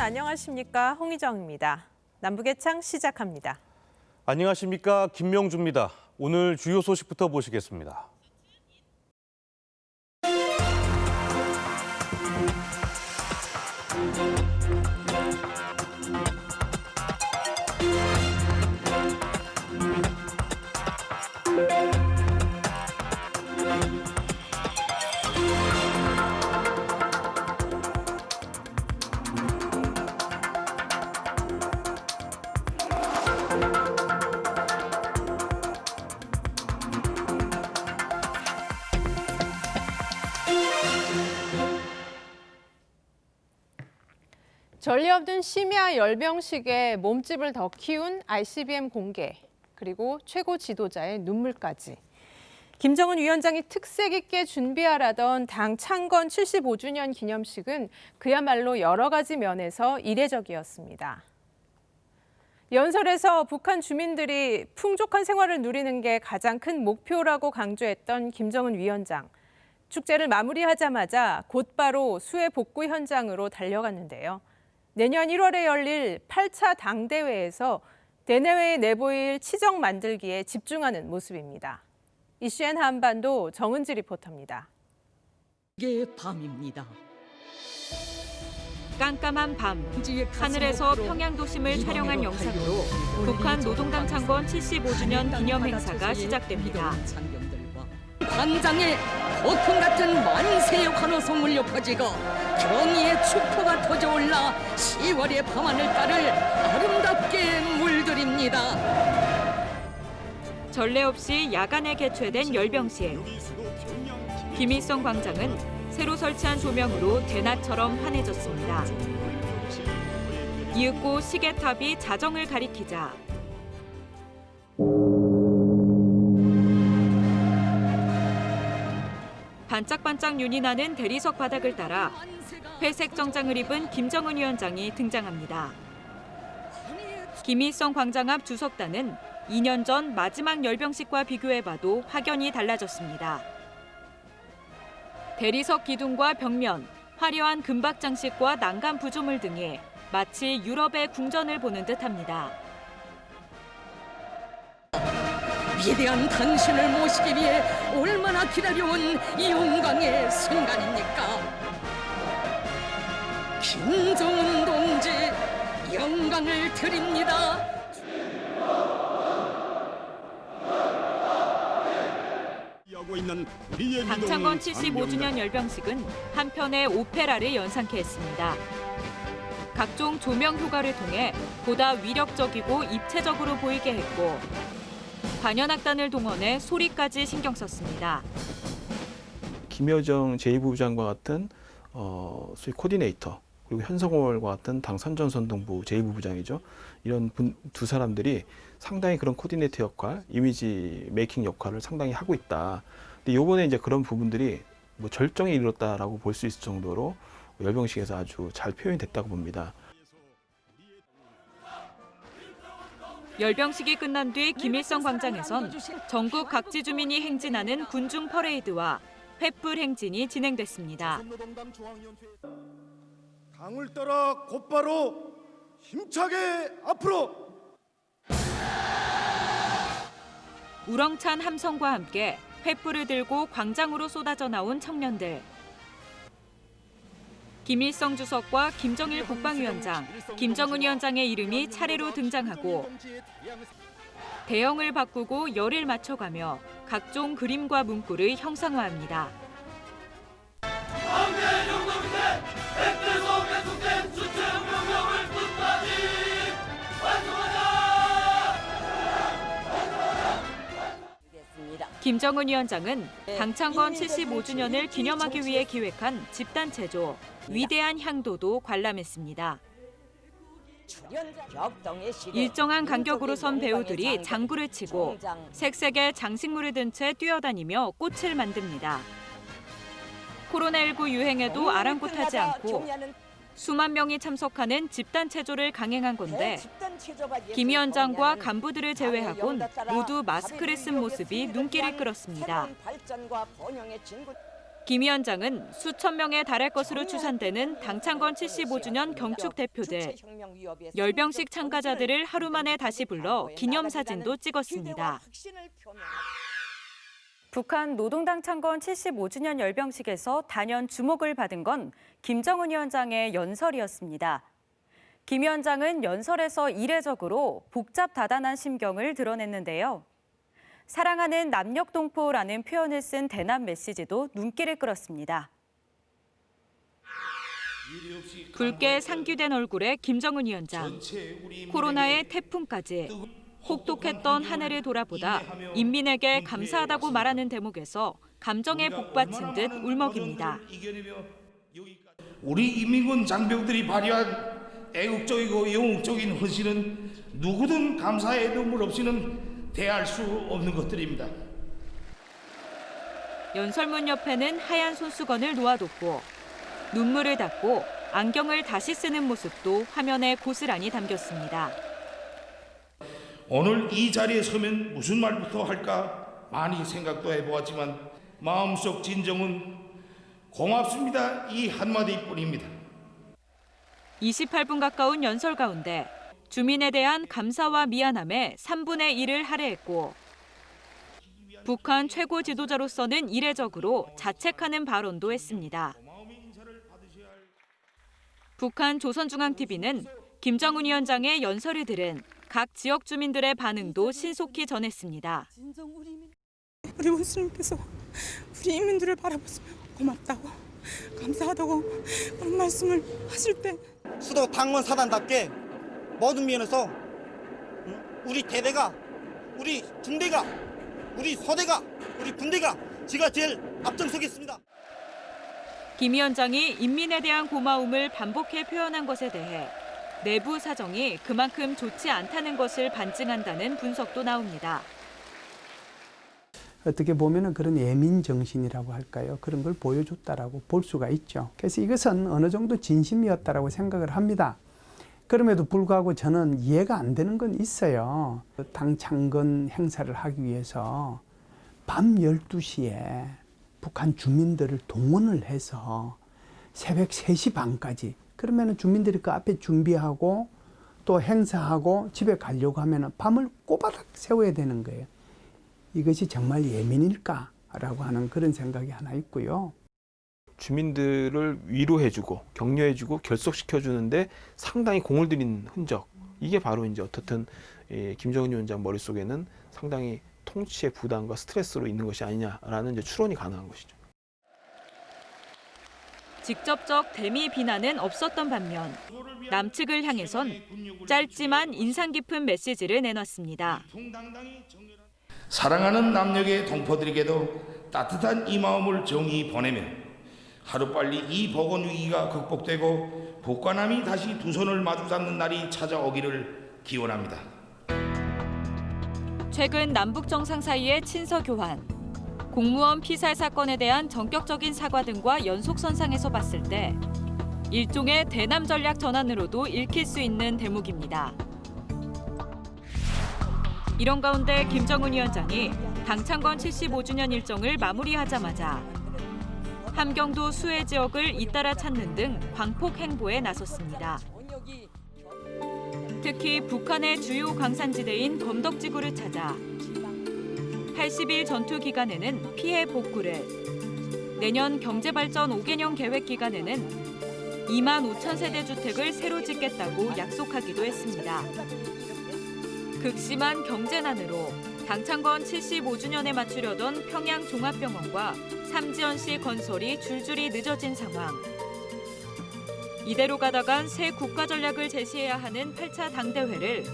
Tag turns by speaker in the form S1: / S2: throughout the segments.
S1: 안녕하십니까? 홍희정입니다. 남북예창 시작합니다.
S2: 안녕하십니까? 김명주입니다. 오늘 주요 소식부터 보시겠습니다.
S1: 전례 없는 심야 열병식에 몸집을 더 키운 ICBM 공개, 그리고 최고 지도자의 눈물까지. 김정은 위원장이 특색 있게 준비하라던 당 창건 75주년 기념식은 그야말로 여러 가지 면에서 이례적이었습니다. 연설에서 북한 주민들이 풍족한 생활을 누리는 게 가장 큰 목표라고 강조했던 김정은 위원장. 축제를 마무리하자마자 곧바로 수해 복구 현장으로 달려갔는데요. 내년 1월에 열릴 8차 당대회에서 대내외에 내보일 치적 만들기에 집중하는 모습입니다. 이슈엔 한반도 정은지 리포터입니다.
S3: 이게 밤입니다.
S4: 깜깜한 밤, 하늘에서 평양 도심을 촬영한 영상으로 북한 노동당 창건 75주년 기념 행사가 시작됩니다.
S3: 광장에 거품 같은 만세의 환호성 울려 퍼지고 경의의 축포가 터져올라 10월의 밤하늘가를 아름답게 물들입니다.
S4: 전례 없이 야간에 개최된 열병식. 김일성 광장은 새로 설치한 조명으로 대낮처럼 환해졌습니다. 이윽고 시계탑이 자정을 가리키자 반짝반짝 눈이 나는 대리석 바닥을 따라 회색 정장을 입은 김정은 위원장이 등장합니다. 김일성 광장 앞 주석단은 2년 전 마지막 열병식과 비교해봐도 확연히 달라졌습니다. 대리석 기둥과 벽면, 화려한 금박 장식과 난간 구조물 등이 마치 유럽의 궁전을 보는 듯합니다.
S3: 위대한 당신을 모시기 위해 얼마나 기다려온 이 영광의 순간입니까? 김정은 동지, 영광을 드립니다.
S4: 당 창건 75주년 열병식은 한편의 오페라를 연상케 했습니다. 각종 조명 효과를 통해 보다 위력적이고 입체적으로 보이게 했고 관현악단을 동원해 소리까지 신경 썼습니다.
S5: 김여정 제2부부장과 같은 소위 코디네이터, 그리고 현성월과 같은 당 선전선동부 제2부부장이죠. 이런 두 사람들이 상당히 그런 코디네이터 역할, 이미지 메이킹 역할을 상당히 하고 있다. 근데 이번에 이제 그런 부분들이 뭐 절정에 이르렀다라고 볼 수 있을 정도로 열병식에서 아주 잘 표현이 됐다고 봅니다.
S4: 열병식이 끝난 뒤 김일성 광장에선 전국 각지 주민이 행진하는 군중 퍼레이드와 횃불 행진이 진행됐습니다.
S6: 강을 따라 곧바로 힘차게 앞으로!
S4: 우렁찬 함성과 함께 횃불을 들고 광장으로 쏟아져 나온 청년들. 김일성 주석과 김정일 국방위원장, 김정은 위원장의 이름이 차례로 등장하고 대형을 바꾸고 열을 맞춰가며 각종 그림과 문구를 형상화합니다. 김정은 위원장은 당 창건 75주년을 기념하기 위해 기획한 집단 체조 위대한 향도도 관람했습니다. 일정한 간격으로 선 배우들이 장구를 치고 색색의 장식물을 든 채 뛰어다니며 꽃을 만듭니다. 코로나19 유행에도 아랑곳하지 않고 수만 명이 참석하는 집단 체조를 강행한 건데 김 위원장과 간부들을 제외하곤 모두 마스크를 쓴 모습이 눈길을 끌었습니다. 김 위원장은 수천 명에 달할 것으로 추산되는 당창건 75주년 경축 대표들, 열병식 참가자들을 하루 만에 다시 불러 기념사진도 찍었습니다.
S7: 북한 노동당 창건 75주년 열병식에서 단연 주목을 받은 건 김정은 위원장의 연설이었습니다. 김 위원장은 연설에서 이례적으로 복잡다단한 심경을 드러냈는데요. 사랑하는 남녘동포라는 표현을 쓴 대남 메시지도 눈길을 끌었습니다.
S4: 붉게 상규된 얼굴의 김정은 위원장, 코로나의 태풍까지 혹독했던 하늘을 돌아보다 인민에게 감사하다고 말하는 대목에서 감정에 복받친 듯 울먹입니다.
S8: 우리 인민군 장병들이 발휘한 애국적이고 영웅적인 헌신은 누구든 감사의 눈물 없이는 대할 수 없는 것들입니다.
S4: 연설문 옆에는 하얀 손수건을 놓아뒀고 눈물을 닦고 안경을 다시 쓰는 모습도 화면에 고스란히 담겼습니다.
S8: 오늘 이 자리에 서면 무슨 말부터 할까 많이 생각도 해보았지만 마음속 진정은 고맙습니다 이 한마디뿐입니다.
S4: 28분 가까운 연설 가운데 주민에 대한 감사와 미안함에 3분의 1을 할애했고 북한 최고 지도자로서는 이례적으로 자책하는 발언도 했습니다. 북한 조선중앙TV는 김정은 위원장의 연설을 들은 각 지역 주민들의 반응도 신속히 전했습니다.
S9: 우리 원수님께서 우리 인민들을 바라보시며 고맙다고 감사하다고 그런 말씀을 하실 때
S10: 수도 당원 사단답게 모든 면에서 우리 대대가, 우리 중대가, 우리 소대가, 우리 군대가 제가 제일 앞장서겠습니다.
S4: 김 위원장이 인민에 대한 고마움을 반복해 표현한 것에 대해 내부 사정이 그만큼 좋지 않다는 것을 반증한다는 분석도 나옵니다.
S11: 어떻게 보면은 그런 예민 정신이라고 할까요? 그런 걸 보여줬다라고 볼 수가 있죠. 그래서 이것은 어느 정도 진심이었다라고 생각을 합니다. 그럼에도 불구하고 저는 이해가 안 되는 건 있어요. 당 창건 행사를 하기 위해서 밤 12시에 북한 주민들을 동원을 해서 새벽 3시 반까지 그러면 주민들이 그 앞에 준비하고 또 행사하고 집에 가려고 하면 밤을 꼬바닥 세워야 되는 거예요. 이것이 정말 예민일까라고 하는 그런 생각이 하나 있고요.
S5: 주민들을 위로해주고 격려해주고 결속시켜주는데 상당히 공을 들인 흔적. 이게 바로 이제 어떻든 김정은 위원장 머릿속에는 상당히 통치의 부담과 스트레스로 있는 것이 아니냐라는 이제 추론이 가능한 것이죠.
S4: 직접적 대미 비난은 없었던 반면 남측을 향해선 짧지만 인상 깊은 메시지를 내놨습니다.
S8: 사랑하는 남녘의 동포들에게도 따뜻한 이 마음을 정히 보내며 하루빨리 이 보건 위기가 극복되고 북과 남이 다시 두 손을 마주 잡는 날이 찾아오기를 기원합니다.
S4: 최근 남북 정상 사이의 친서 교환, 공무원 피살 사건에 대한 전격적인 사과 등과 연속선상에서 봤을 때 일종의 대남 전략 전환으로도 읽힐 수 있는 대목입니다. 이런 가운데 김정은 위원장이 당창건 75주년 일정을 마무리하자마자 함경도 수해 지역을 잇따라 찾는 등 광폭 행보에 나섰습니다. 특히 북한의 주요 강산지대인 검덕지구를 찾아 80일 전투 기간에는 피해 복구를, 내년 경제발전 5개년 계획 기간에는 2만 5천 세대 주택을 새로 짓겠다고 약속하기도 했습니다. 극심한 경제난으로 당창건 75주년에 맞추려던 평양 종합병원과 삼지연시 건설이 줄줄이 늦어진 상황. 이대로 가다간 새 국가 전략을 제시해야 하는 8차 당대회를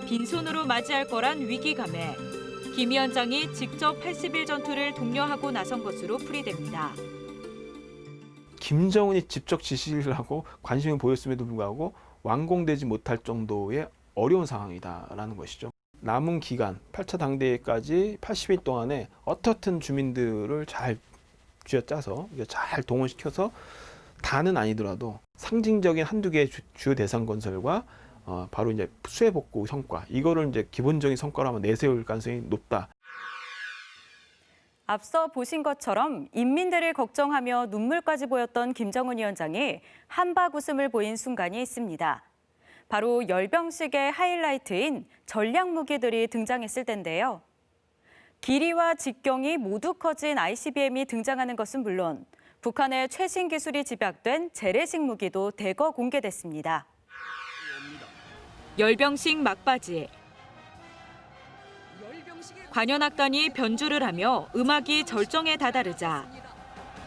S4: 빈손으로 맞이할 거란 위기감에 김 위원장이 직접 80일 전투를 독려하고 나선 것으로 풀이됩니다.
S5: 김정은이 직접 지시를 하고 관심을 보였음에도 불구하고 완공되지 못할 정도의 어려운 상황이다라는 것이죠. 남은 기간 8차 당대회까지 80일 동안에 어떻든 주민들을 잘 쥐어짜서 잘 동원시켜서 다는 아니더라도 상징적인 한두 개의 주요 대상 건설과 바로 이제 수해 복구 성과, 이거를 이제 기본적인 성과로 한번 내세울 가능성이 높다.
S7: 앞서 보신 것처럼 인민들을 걱정하며 눈물까지 보였던 김정은 위원장이 한박 웃음을 보인 순간이 있습니다. 바로 열병식의 하이라이트인 전략 무기들이 등장했을 텐데요. 길이와 직경이 모두 커진 ICBM이 등장하는 것은 물론 북한의 최신 기술이 집약된 재래식 무기도 대거 공개됐습니다.
S4: 열병식 막바지. 관현악단이 변주를 하며 음악이 절정에 다다르자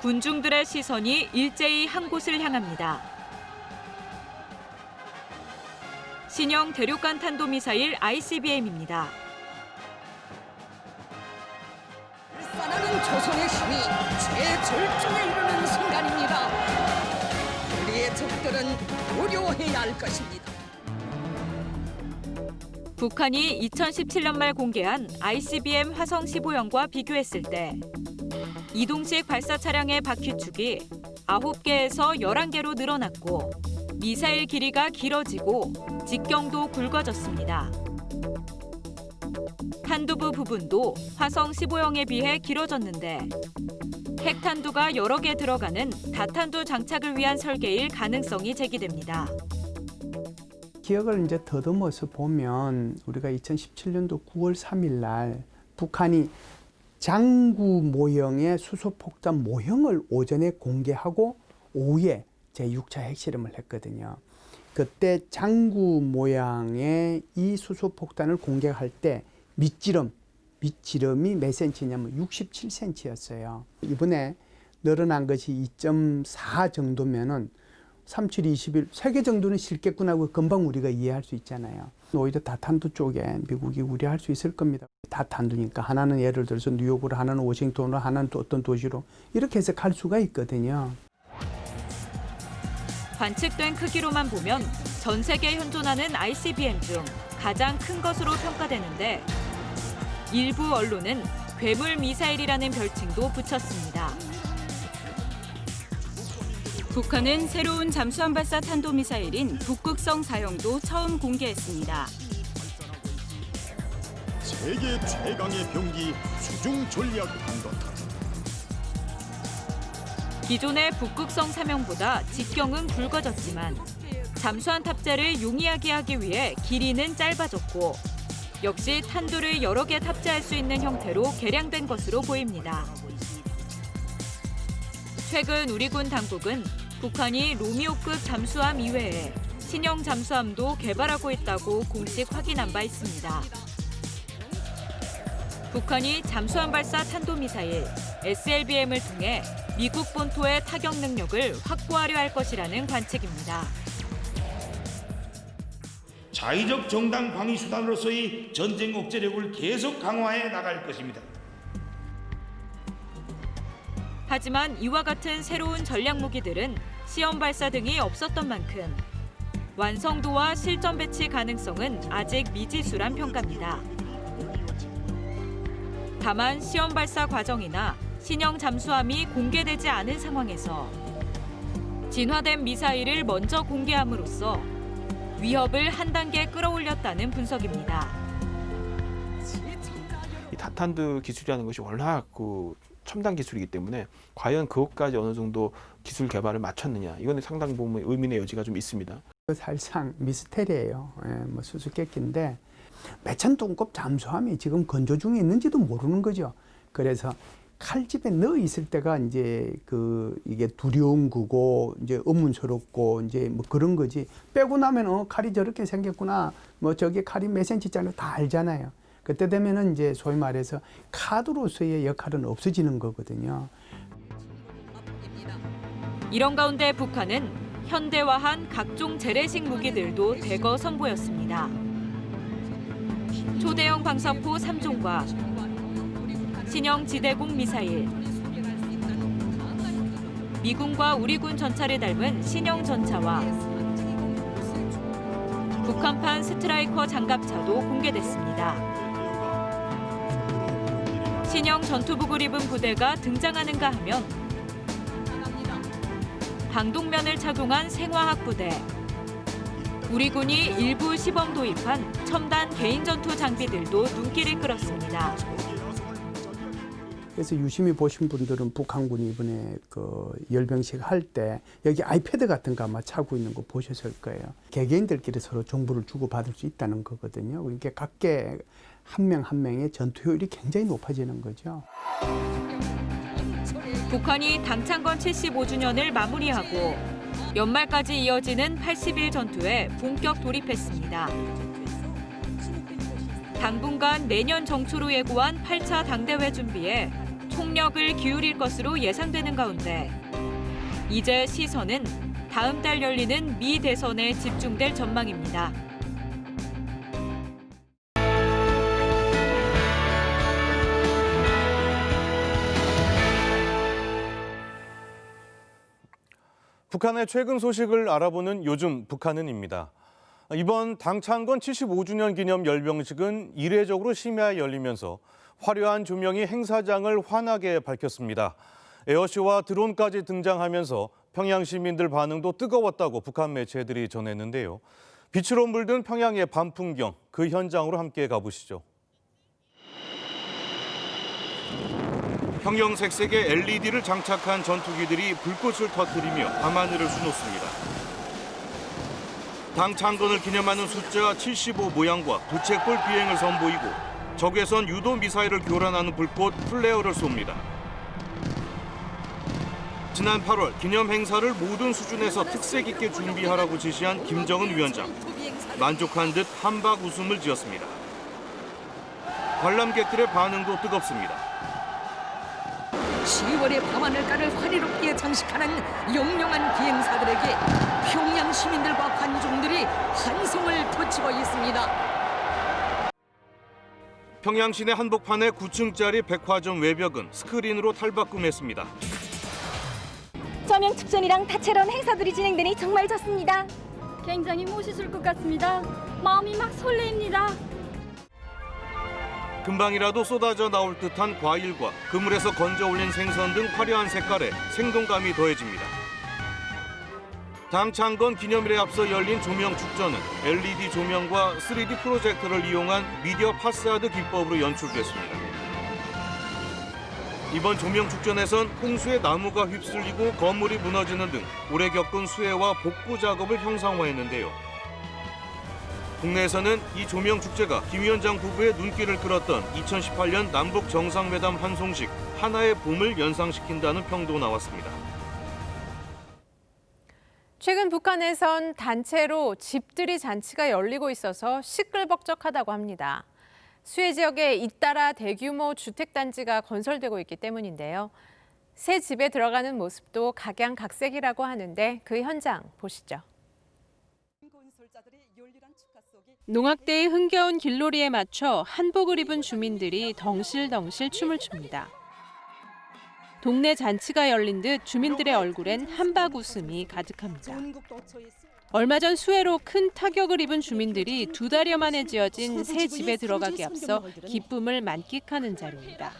S4: 군중들의 시선이 일제히 한 곳을 향합니다. 신형 대륙간 탄도미사일 ICBM입니다.
S3: 일산하는 조선의 힘이 최절정에 이르는 순간입니다. 우리의 적들은 두려워해야 할 것입니다.
S4: 북한이 2017년 말 공개한 ICBM 화성 15형과 비교했을 때 이동식 발사 차량의 바퀴축이 9개에서 11개로 늘어났고 미사일 길이가 길어지고 직경도 굵어졌습니다. 탄두부 부분도 화성 15형에 비해 길어졌는데 핵탄두가 여러 개 들어가는 다탄두 장착을 위한 설계일 가능성이 제기됩니다.
S11: 기억을 이제 더듬어서 보면 우리가 2017년도 9월 3일 날 북한이 장구 모형의 수소폭탄 모형을 오전에 공개하고 오후에 제6차 핵실험을 했거든요. 그때 장구 모양의 이 수소폭탄을 공개할 때 밑지름이 몇 센치냐면 67cm였어요. 이번에 늘어난 것이 2.4 정도면은 3721, 3개 정도는 실겠구나 하고 금방 우리가 이해할 수 있잖아요. 오히려 다탄두 쪽에 미국이 우려할 수 있을 겁니다. 다탄두니까 하나는 예를 들어서 뉴욕으로, 하나는 워싱턴으로, 하나는 또 어떤 도시로 이렇게 해서 갈 수가 있거든요.
S4: 관측된 크기로만 보면 전 세계에 현존하는 ICBM 중 가장 큰 것으로 평가되는데 일부 언론은 괴물 미사일이라는 별칭도 붙였습니다. 북한은 새로운 잠수함 발사 탄도미사일인 북극성 4형도 처음 공개했습니다.
S6: 세계 최강의 병기 수중 전략 한도탄.
S4: 기존의 북극성 3형보다 직경은 굵어졌지만 잠수함 탑재를 용이하게 하기 위해 길이는 짧아졌고 역시 탄두를 여러 개 탑재할 수 있는 형태로 개량된 것으로 보입니다. 최근 우리 군 당국은 북한이 로미오급 잠수함 이외에 신형 잠수함도 개발하고 있다고 공식 확인한 바 있습니다. 북한이 잠수함 발사 탄도미사일 SLBM을 통해 미국 본토의 타격 능력을 확보하려 할 것이라는 관측입니다.
S8: 자의적 정당 방위 수단으로서의 전쟁 억제력을 계속 강화해 나갈 것입니다.
S4: 하지만 이와 같은 새로운 전략 무기들은 시험 발사 등이 없었던 만큼 완성도와 실전 배치 가능성은 아직 미지수란 평가입니다. 다만 시험 발사 과정이나 신형 잠수함이 공개되지 않은 상황에서 진화된 미사일을 먼저 공개함으로써 위협을 한 단계 끌어올렸다는 분석입니다.
S5: 이 다탄두 기술이라는 것이 워낙 첨단 기술이기 때문에 과연 그것까지 어느 정도 기술 개발을 마쳤느냐, 이거는 상당히 보면 의문의 여지가 좀 있습니다.
S11: 사실상 미스테리예요. 뭐 수수께끼인데 몇천 톤급 잠수함이 지금 건조 중에 있는지도 모르는 거죠. 그래서 칼집에 넣어 있을 때가 이제 이게 두려운 거고 이제 의문스럽고 이제 뭐 그런 거지. 빼고 나면 칼이 저렇게 생겼구나. 뭐 저게 칼이 몇 센치짜리 다 알잖아요. 그때 되면은 이제 소위 말해서 카드로서의 역할은 없어지는 거거든요.
S4: 이런 가운데 북한은 현대화한 각종 재래식 무기들도 대거 선보였습니다. 초대형 방사포 3종과 신형 지대공 미사일, 미군과 우리 군 전차를 닮은 신형 전차와 북한판 스트라이커 장갑차도 공개됐습니다. 신형 전투복을 입은 부대가 등장하는가 하면 방독면을 착용한 생화학 부대, 우리 군이 일부 시범 도입한 첨단 개인 전투 장비들도 눈길을 끌었습니다.
S11: 그래서 유심히 보신 분들은 북한군이 이번에 그 열병식 할 때 여기 아이패드 같은 거 아마 차고 있는 거 보셨을 거예요. 개개인들끼리 서로 정보를 주고받을 수 있다는 거거든요. 그러니까 각계 한 명 한 명의 전투 효율이 굉장히 높아지는 거죠.
S4: 북한이 당창건 75주년을 마무리하고 연말까지 이어지는 80일 전투에 본격 돌입했습니다. 당분간 내년 정초로 예고한 8차 당대회 준비에 총력을 기울일 것으로 예상되는 가운데 이제 시선은 다음 달 열리는 미 대선에 집중될 전망입니다.
S2: 북한의 최근 소식을 알아보는 요즘 북한은입니다. 이번 당창건 75주년 기념 열병식은 이례적으로 심야에 열리면서 화려한 조명이 행사장을 환하게 밝혔습니다. 에어쇼와 드론까지 등장하면서 평양 시민들 반응도 뜨거웠다고 북한 매체들이 전했는데요. 빛으로 물든 평양의 밤 풍경, 그 현장으로 함께 가보시죠. 형형색색의 LED를 장착한 전투기들이 불꽃을 터뜨리며 밤하늘을 수놓습니다. 당창건을 기념하는 숫자 75 모양과 부채꼴 비행을 선보이고 적외선 유도 미사일을 교란하는 불꽃 플레어를 쏩니다. 지난 8월 기념 행사를 모든 수준에서 특색 있게 준비하라고 지시한 김정은 위원장. 만족한 듯 한박 웃음을 지었습니다. 관람객들의 반응도 뜨겁습니다.
S3: 10월의 밤하늘가를 화려롭게 장식하는 영롱한 비행사들에게 평양 시민들과 관중들이 환송을 토치고 있습니다.
S2: 평양 시내 한복판의 9층짜리 백화점 외벽은 스크린으로 탈바꿈했습니다.
S12: 저명 축전이랑 다채로운 행사들이 진행되니 정말 좋습니다. 굉장히 멋있을 것 같습니다. 마음이 막 설레입니다.
S2: 금방이라도 쏟아져 나올 듯한 과일과 그물에서 건져 올린 생선 등 화려한 색깔에 생동감이 더해집니다. 당창건 기념일에 앞서 열린 조명 축전은 LED 조명과 3D 프로젝터를 이용한 미디어 파사드 기법으로 연출됐습니다. 이번 조명 축전에선 홍수에 나무가 휩쓸리고 건물이 무너지는 등 오래 겪은 수해와 복구 작업을 형상화했는데요. 국내에서는 이 조명 축제가 김 위원장 부부의 눈길을 끌었던 2018년 남북 정상회담 환송식 하나의 봄을 연상시킨다는 평도 나왔습니다.
S1: 최근 북한에선 단체로 집들이 잔치가 열리고 있어서 시끌벅적하다고 합니다. 수해 지역에 잇따라 대규모 주택단지가 건설되고 있기 때문인데요. 새 집에 들어가는 모습도 각양각색이라고 하는데 그 현장 보시죠. 농악대의 흥겨운 길놀이에 맞춰 한복을 입은 주민들이 덩실덩실 춤을 춥니다. 동네 잔치가 열린 듯 주민들의 얼굴엔 한박 웃음이 가득합니다. 얼마 전 수해로 큰 타격을 입은 주민들이 2달여 만에 지어진 새 집에 들어가기 앞서 기쁨을 만끽하는 자리입니다.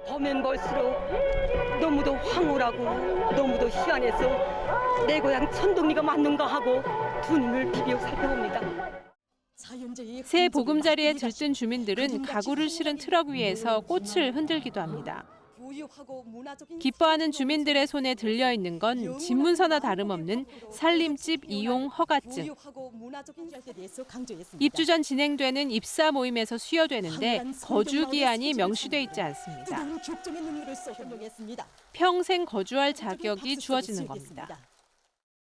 S13: 보면 볼수록 너무도 황홀하고 너무도 희한해서 내 고향 천동리가 맞는가 하고 두 눈을 비비어 살펴봅니다.
S1: 새 보금자리에 들뜬 주민들은 가구를 실은 트럭 위에서 꽃을 흔들기도 합니다. 기뻐하는 주민들의 손에 들려있는 건 집문서나 다름없는 살림집 이용 허가증. 입주 전 진행되는 입사 모임에서 수여되는데 거주 기한이 명시돼 있지 않습니다. 평생 거주할 자격이 주어지는 겁니다.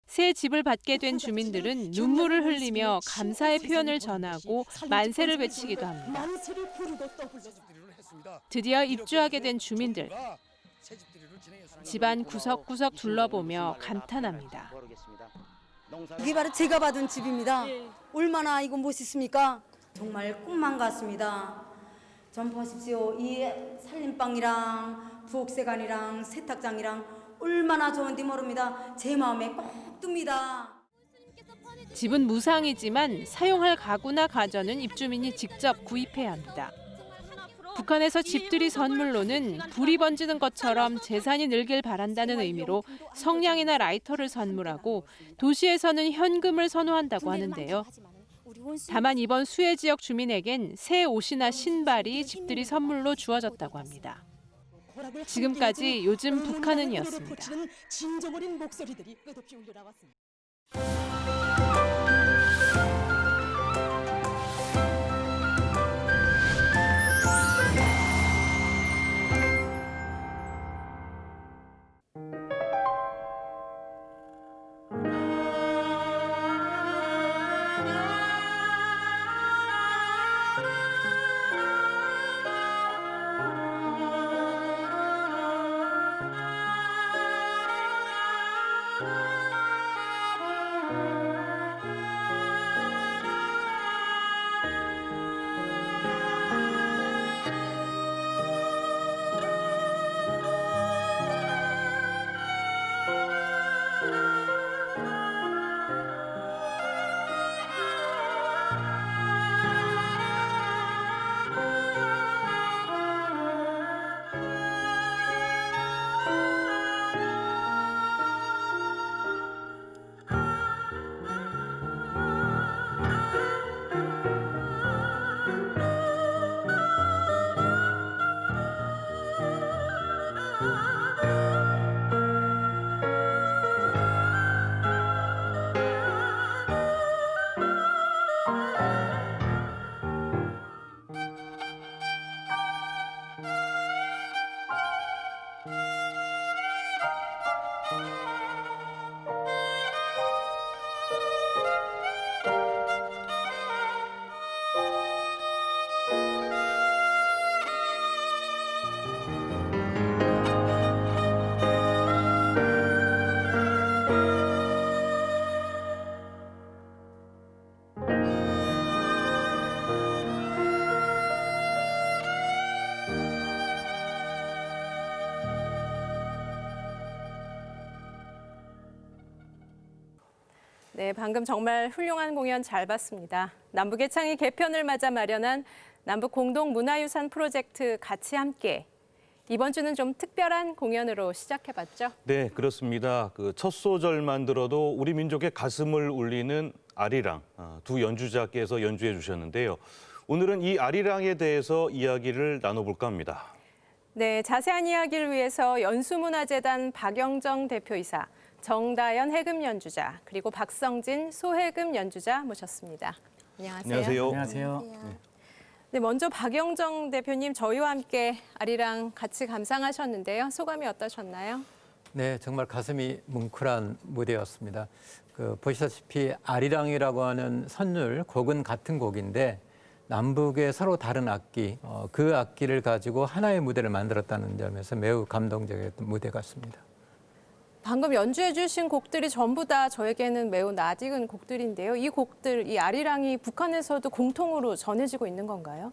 S1: 새 집을 받게 된 주민들은 눈물을 흘리며 감사의 표현을 전하고 만세를 외치기도 합니다. 드디어 입주하게 된 주민들. 집안 구석구석 둘러보며 감탄합니다.
S14: 이게 바로 제가 받은 집입니다. 얼마나 이거 멋있습니까? 정말 꿈만 같습니다. 좀 보십시오. 이 살림방이랑 부엌세간이랑 세탁장이랑 얼마나 좋은지 모릅니다. 제 마음에 꼭 듭니다.
S1: 집은 무상이지만 사용할 가구나 가전은 입주민이 직접 구입해야 합니다. 북한에서 집들이 선물로는 불이 번지는 것처럼 재산이 늘길 바란다는 의미로 성냥이나 라이터를 선물하고 도시에서는 현금을 선호한다고 하는데요. 다만 이번 수해 지역 주민에겐 새 옷이나 신발이 집들이 선물로 주어졌다고 합니다. 지금까지 요즘 북한은이었습니다.
S13: 진정 어린 목소리들이 끝없이 울려나왔습니다.
S1: 네, 방금 정말 훌륭한 공연 잘 봤습니다. 남북예창이 개편을 맞아 마련한 남북 공동 문화유산 프로젝트 같이 함께. 이번 주는 좀 특별한 공연으로 시작해봤죠?
S2: 네, 그렇습니다. 그 첫 소절만 들어도 우리 민족의 가슴을 울리는 아리랑 두 연주자께서 연주해 주셨는데요. 오늘은 이 아리랑에 대해서 이야기를 나눠볼까 합니다.
S1: 네, 자세한 이야기를 위해서 연수문화재단 박영정 대표이사, 정다연 해금 연주자, 그리고 박성진 소해금 연주자 모셨습니다. 안녕하세요.
S2: 안녕하세요.
S1: 네, 먼저 박영정 대표님, 저희와 함께 아리랑 같이 감상하셨는데요. 소감이 어떠셨나요?
S15: 네, 정말 가슴이 뭉클한 무대였습니다. 보시다시피 아리랑이라고 하는 선율, 곡은 같은 곡인데 남북의 서로 다른 악기, 그 악기를 가지고 하나의 무대를 만들었다는 점에서 매우 감동적이었던 무대 같습니다.
S1: 방금 연주해 주신 곡들이 전부 다 저에게는 매우 낯익은 곡들인데요. 이 곡들, 이 아리랑이 북한에서도 공통으로 전해지고 있는 건가요?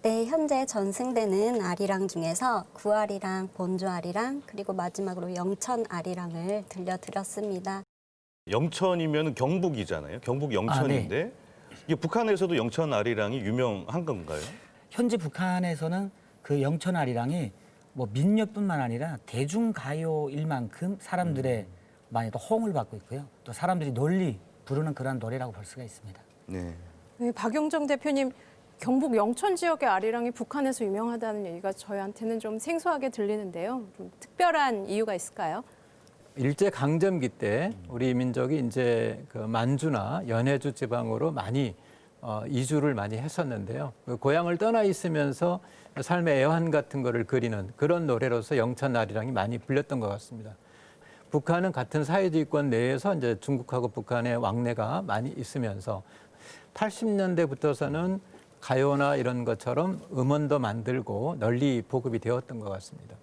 S16: 네, 현재 전승되는 아리랑 중에서 구아리랑, 본주아리랑, 그리고 마지막으로 영천아리랑을 들려드렸습니다.
S2: 영천이면 경북이잖아요. 경북 영천인데
S17: 네.
S2: 이게 북한에서도 영천 아리랑이 유명한 건가요?
S17: 현재 북한에서는 그 영천 아리랑이 뭐 민요뿐만 아니라 대중가요일 만큼 사람들의 많이 또 호응을 받고 있고요. 또 사람들이 널리 부르는 그런 노래라고 볼 수가 있습니다.
S2: 네.
S1: 네, 박영정 대표님, 경북 영천 지역의 아리랑이 북한에서 유명하다는 얘기가 저희한테는 좀 생소하게 들리는데요. 좀 특별한 이유가 있을까요?
S15: 일제 강점기 때 우리 민족이 이제 그 만주나 연해주 지방으로 많이 이주를 많이 했었는데요. 그 고향을 떠나 있으면서 삶의 애환 같은 거를 그리는 그런 노래로서 영천 아리랑이 많이 불렸던 것 같습니다. 북한은 같은 사회주의권 내에서 이제 중국하고 북한의 왕래가 많이 있으면서 80년대부터서는 가요나 이런 것처럼 음원도 만들고 널리 보급이 되었던 것 같습니다.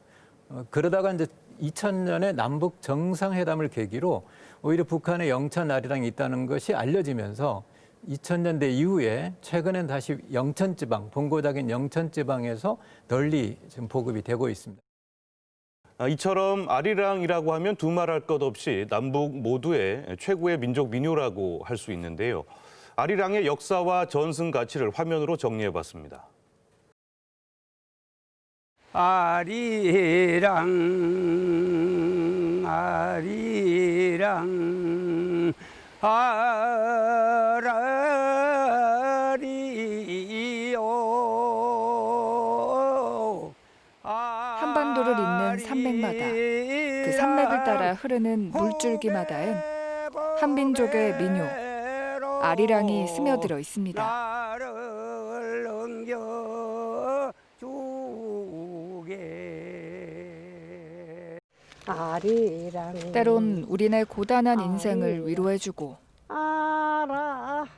S15: 그러다가 이제 2000년에 남북 정상회담을 계기로 오히려 북한에 영천 아리랑이 있다는 것이 알려지면서 2000년대 이후에 최근엔 다시 영천지방, 본고장인 영천지방에서 널리 지금 보급이 되고 있습니다.
S2: 이처럼 아리랑이라고 하면 두말할 것 없이 남북 모두의 최고의 민족 민요라고 할 수 있는데요. 아리랑의 역사와 전승 가치를 화면으로 정리해봤습니다.
S18: 아리랑 아리랑 아라리요. 펼쳐진 산맥마다 그 산맥을 따라 흐르는 물줄기마다엔 한 민족의 민요, 아리랑이 스며들어 있습니다.
S19: 아리랑
S18: 때론 우리네 고단한 인생을 위로해주고
S19: 아라리요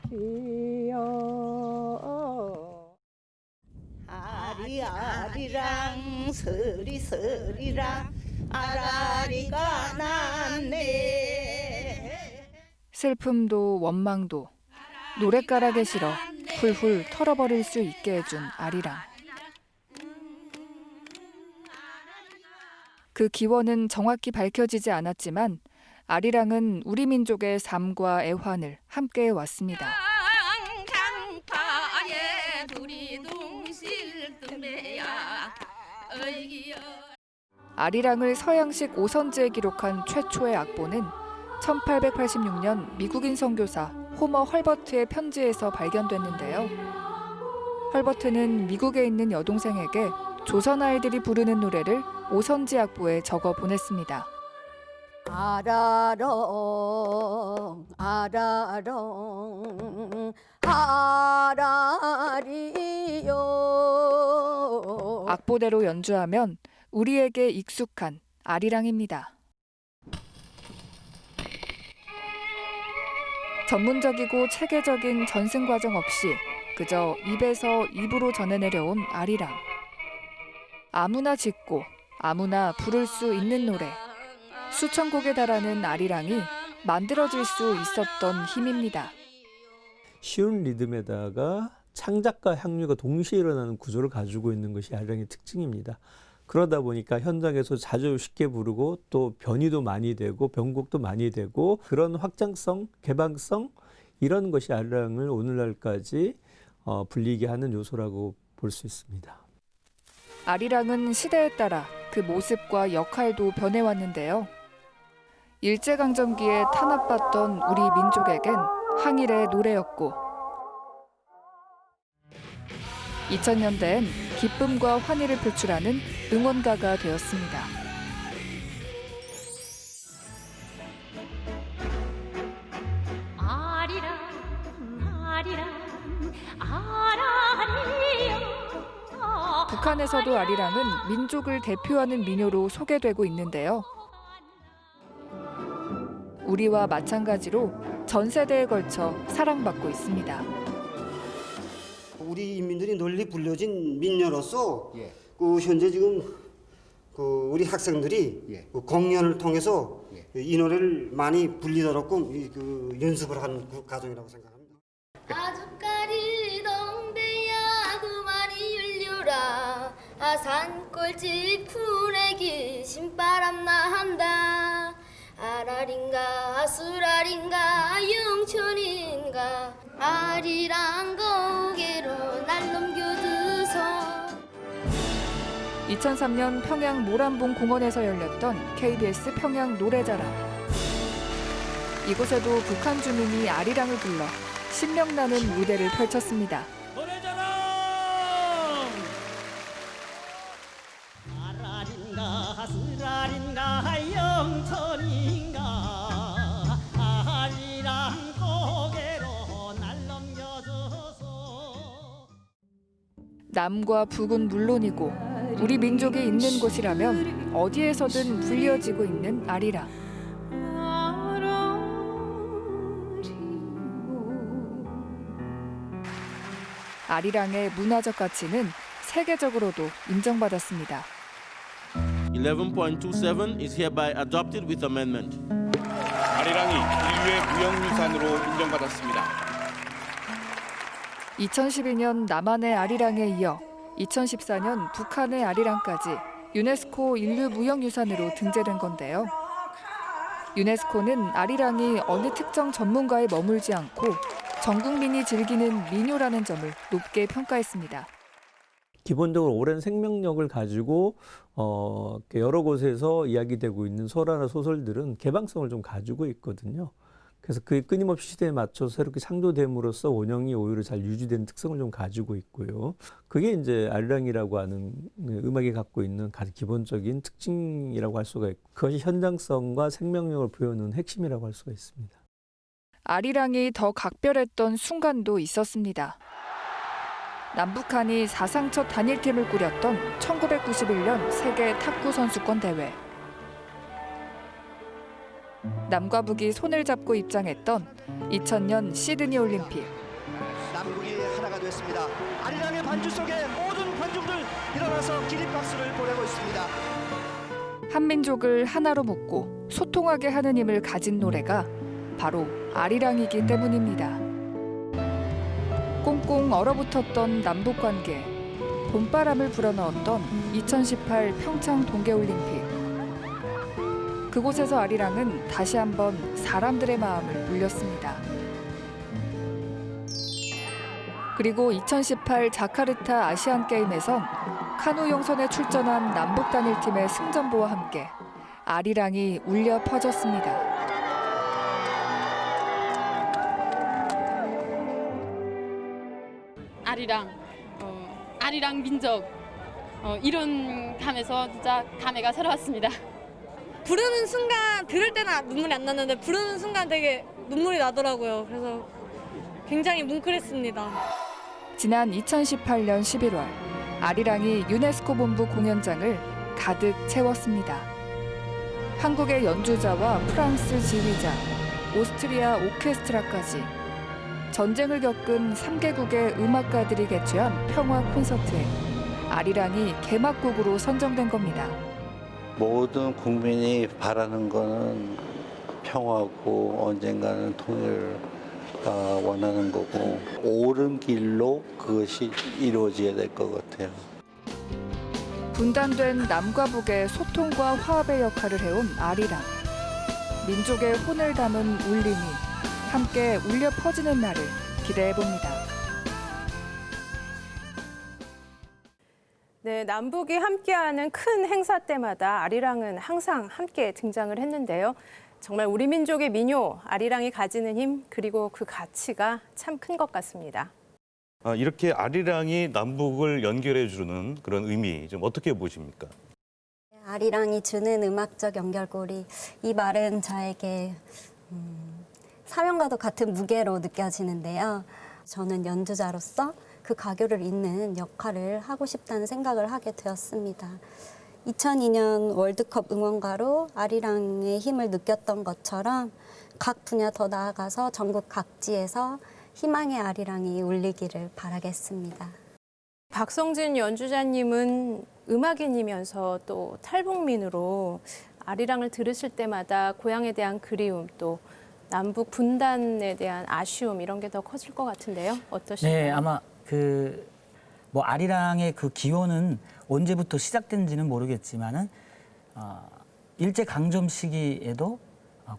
S19: 아리아리랑 서리서리랑 아라리가 났네.
S18: 슬픔도 원망도 노랫가락에 실어 훌훌 털어버릴 수 있게 해준 아리랑. 그 기원은 정확히 밝혀지지 않았지만 아리랑은 우리 민족의 삶과 애환을 함께해 왔습니다. 아리랑을 서양식 오선지에 기록한 최초의 악보는 1886년 미국인 선교사 호머 헐버트의 편지에서 발견됐는데요. 헐버트는 미국에 있는 여동생에게 조선 아이들이 부르는 노래를 오선지 악보에 적어 보냈습니다.
S19: 아라롱 아라롱 아라리요.
S18: 악보대로 연주하면 우리에게 익숙한 아리랑입니다. 전문적이고 체계적인 전승 과정 없이 그저 입에서 입으로 전해내려온 아리랑. 아무나 짓고 아무나 부를 수 있는 노래. 수천 곡에 달하는 아리랑이 만들어질 수 있었던 힘입니다.
S20: 쉬운 리듬에다가 창작과 향유가 동시에 일어나는 구조를 가지고 있는 것이 아리랑의 특징입니다. 그러다 보니까 현장에서 자주 쉽게 부르고 또 변이도 많이 되고 변곡도 많이 되고 그런 확장성, 개방성 이런 것이 아리랑을 오늘날까지 불리게 하는 요소라고 볼 수 있습니다.
S18: 아리랑은 시대에 따라 그 모습과 역할도 변해왔는데요. 일제강점기에 탄압받던 우리 민족에겐 항일의 노래였고 2000년대엔 기쁨과 환희를 표출하는 응원가가 되었습니다.
S12: 아리랑 아리랑 아라리요.
S18: 북한에서도 아리랑은 민족을 대표하는 민요로 소개되고 있는데요. 우리와 마찬가지로 전 세대에 걸쳐 사랑받고 있습니다.
S10: 우리 인민들이 널리 불려진 민요로서 그 현재 지금 그 우리 학생들이 그 공연을 통해서 이 노래를 많이 불리도록 그 연습을 한 그 과정이라고 생각합니다.
S12: 아주까리 동대야 두 마리 율려라. 산골집 푸내기 신바람 나한다. 아라린가 수라린가 영천인가 아리랑 고개로 날 넘겨드서.
S18: 2003년 평양 모란봉 공원에서 열렸던 KBS 평양 노래자랑. 이곳에도 북한 주민이 아리랑을 불러 신명나는 무대를 펼쳤습니다.
S19: 아라린가 수라린가 영천인가 아리랑 고개로 날 넘겨줘서.
S18: 남과 북은 물론이고 우리 민족이 있는 곳이라면 어디에서든 불려지고 있는 아리랑. 아리랑의 문화적 가치는 세계적으로도 인정받았습니다.
S21: 11.27 is hereby adopted with amendment.
S22: 아리랑이 인류의 무형유산으로 인정받았습니다.
S18: 2012년 남한의 아리랑에 이어 2014년 북한의 아리랑까지 유네스코 인류무형유산으로 등재된 건데요. 유네스코는 아리랑이 어느 특정 전문가에 머물지 않고 전 국민이 즐기는 민요라는 점을 높게 평가했습니다.
S20: 기본적으로 오랜 생명력을 가지고 여러 곳에서 이야기되고 있는 소라나 소설들은 개방성을 좀 가지고 있거든요. 그래서 그 끊임없이 시대에 맞춰서 새롭게 창조됨으로써 원형이 오히려 잘 유지되는 특성을 좀 가지고 있고요. 그게 이제 아리랑이라고 하는 음악이 갖고 있는 가장 기본적인 특징이라고 할 수가 있고, 그것이 현장성과 생명력을 보여주는 핵심이라고 할 수가 있습니다.
S18: 아리랑이 더 각별했던 순간도 있었습니다. 남북한이 사상 첫 단일팀을 꾸렸던 1991년 세계 탁구 선수권 대회. 남과 북이 손을 잡고 입장했던 2000년 시드니 올림픽.
S7: 남북이 하나가 됐습니다. 아리랑의 반주 속에 모든 관중들 일어나서 기립박수를 보내고 있습니다.
S18: 한민족을 하나로 묶고 소통하게 하는 힘을 가진 노래가 바로 아리랑이기 때문입니다. 꽁꽁 얼어붙었던 남북관계, 봄바람을 불어넣었던 2018 평창 동계올림픽. 그곳에서 아리랑은 다시 한번 사람들의 마음을 울렸습니다. 그리고 2018 자카르타 아시안게임에선 카누 용선에 출전한 남북 단일팀의 승전보와 함께 아리랑이 울려 퍼졌습니다.
S9: 아리랑 민족 이런 감에서 진짜 감회가 새로웠습니다.
S23: 부르는 순간 들을 때는 눈물이 안 났는데 부르는 순간 되게 눈물이 나더라고요. 그래서 굉장히 뭉클했습니다.
S18: 지난 2018년 11월 아리랑이 유네스코 본부 공연장을 가득 채웠습니다. 한국의 연주자와 프랑스 지휘자, 오스트리아 오케스트라까지 전쟁을 겪은 3개국의 음악가들이 개최한 평화 콘서트에 아리랑이 개막곡으로 선정된 겁니다.
S24: 모든 국민이 바라는 거는 평화고 언젠가는 통일을 원하는 거고 옳은 길로 그것이 이루어져야 될 것 같아요.
S18: 분단된 남과 북의 소통과 화합의 역할을 해온 아리랑. 민족의 혼을 담은 울림이 함께 울려 퍼지는 날을 기대해봅니다.
S1: 네, 남북이 함께하는 큰 행사 때마다 아리랑은 항상 함께 등장을 했는데요. 정말 우리 민족의 민요, 아리랑이 가지는 힘, 그리고 그 가치가 참 큰 것 같습니다.
S2: 이렇게 아리랑이 남북을 연결해주는 그런 의미 좀 어떻게 보십니까?
S16: 아리랑이 주는 음악적 연결고리, 이 말은 저에게 사명과도 같은 무게로 느껴지는데요. 저는 연주자로서 그 가교를 잇는 역할을 하고 싶다는 생각을 하게 되었습니다. 2002년 월드컵 응원가로 아리랑의 힘을 느꼈던 것처럼 각 분야 더 나아가서 전국 각지에서 희망의 아리랑이 울리기를 바라겠습니다.
S1: 박성진 연주자님은 음악인이면서 또 탈북민으로 아리랑을 들으실 때마다 고향에 대한 그리움, 또 남북 분단에 대한 아쉬움 이런 게 더 커질 것 같은데요. 어떠신가요?
S17: 네, 아마 뭐 아리랑의 그 기원은 언제부터 시작된지는 모르겠지만은 일제 강점 시기에도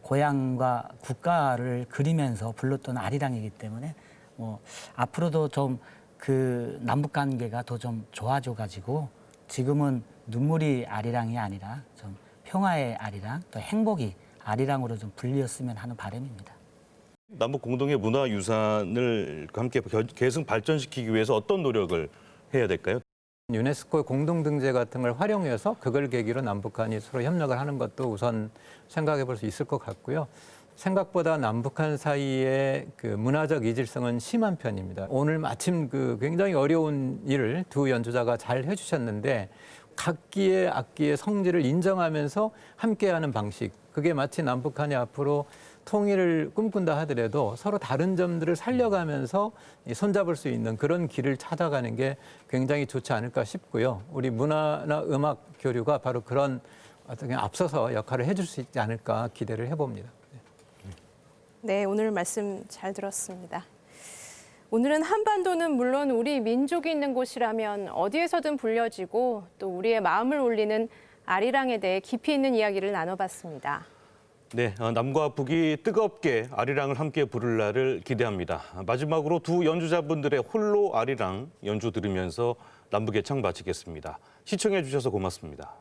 S17: 고향과 국가를 그리면서 불렀던 아리랑이기 때문에 뭐 앞으로도 좀 그 남북 관계가 더 좀 좋아져 가지고 지금은 눈물이 아리랑이 아니라 좀 평화의 아리랑, 또 행복이 아리랑으로 좀 불리었으면 하는 바람입니다.
S2: 남북 공동의 문화유산을 함께 계승 발전시키기 위해서 어떤 노력을 해야 될까요?
S15: 유네스코 공동등재 같은 걸 활용해서 그걸 계기로 남북한이 서로 협력을 하는 것도 우선 생각해 볼 수 있을 것 같고요. 생각보다 남북한 사이의 그 문화적 이질성은 심한 편입니다. 오늘 마침 그 굉장히 어려운 일을 두 연주자가 잘 해주셨는데 각기의 악기의 성질을 인정하면서 함께하는 방식, 그게 마치 남북한이 앞으로 통일을 꿈꾼다 하더라도 서로 다른 점들을 살려가면서 손잡을 수 있는 그런 길을 찾아가는 게 굉장히 좋지 않을까 싶고요. 우리 문화나 음악 교류가 바로 그런 어떻게 앞서서 역할을 해줄 수 있지 않을까 기대를 해봅니다.
S1: 네, 오늘 말씀 잘 들었습니다. 오늘은 한반도는 물론 우리 민족이 있는 곳이라면 어디에서든 불려지고 또 우리의 마음을 울리는 아리랑에 대해 깊이 있는 이야기를 나눠봤습니다.
S2: 네, 남과 북이 뜨겁게 아리랑을 함께 부를 날을 기대합니다. 마지막으로 두 연주자분들의 홀로 아리랑 연주 들으면서 남북의 창 마치겠습니다. 시청해 주셔서 고맙습니다.